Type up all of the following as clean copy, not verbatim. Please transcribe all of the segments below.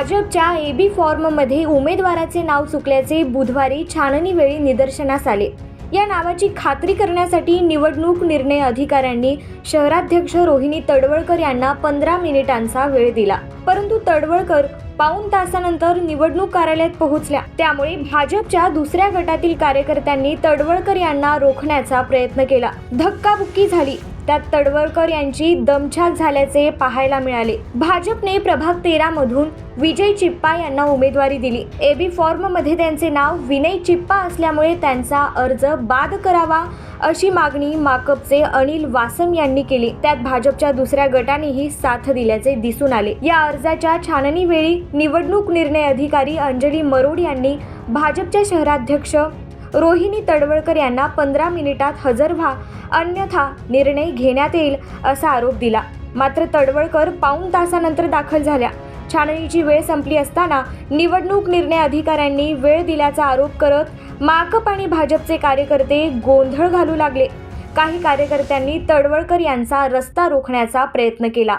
भाजपच्या एबी फॉर्ममध्ये उमेदवाराचे नाव चुकल्याचे बुधवारी छाननीवेळी निदर्शनास आले। या नावाची खात्री करण्यासाठी निवडणूक निर्णय अधिकाऱ्यांनी शहराध्यक्ष रोहिणी तडवळकर यांना 15 मिनिटांचा वेळ दिला, परंतु तडवळकर पाऊण तासानंतर निवडणूक कार्यालयात पोहोचल्या। त्यामुळे भाजपच्या दुसऱ्या गटातील कार्यकर्त्यांनी तडवळकर यांना रोखण्याचा प्रयत्न केला। धक्काबुक्की झाली, त्यात तडवळकर यांची दमछाक झाल्याचे पाहायला मिळाले। भाजपने प्रभाग 13 मधून विजय चिप्पा यांना उमेदवारी दिली। एबी फॉर्म मध्ये त्यांचे नाव विनय चिप्पा असल्यामुळे त्यांचा अर्ज बाद करावा अशी मागणी माकपचे अनिल वासम यांनी केली। त्यात भाजपच्या दुसऱ्या गटानेही साथ दिल्याचे दिसून आले। या अर्जाच्या छाननीवेळी निवडणूक निर्णय अधिकारी अंजली मरोड यांनी भाजपच्या शहराध्यक्ष रोहिणी तडवळकर यांना 15 मिनिटात हजर व्हा, अन्यथा निर्णय घेण्यात येईल असा आरोप दिला। मात्र तडवळकर पाऊण तासानंतर दाखल झाल्या। छाननीची वेळ संपली असताना निवडणूक निर्णय अधिकाऱ्यांनी वेळ दिल्याचा आरोप करत माकप आणि भाजपचे कार्यकर्ते गोंधळ घालू लागले। काही कार्यकर्त्यांनी तडवळकर यांचा रस्ता रोखण्याचा प्रयत्न केला।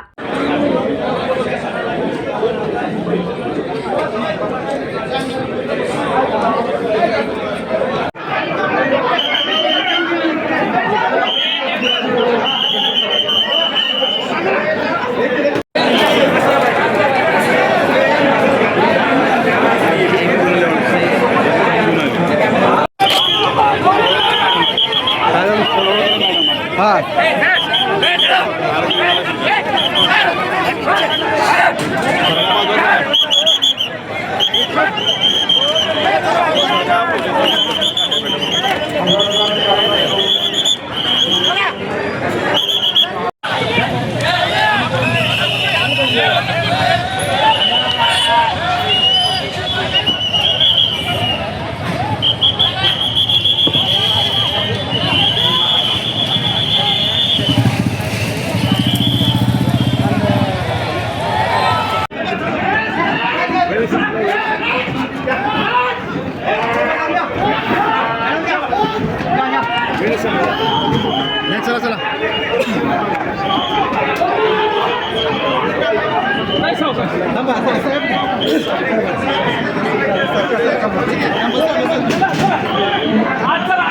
चला चला आज चला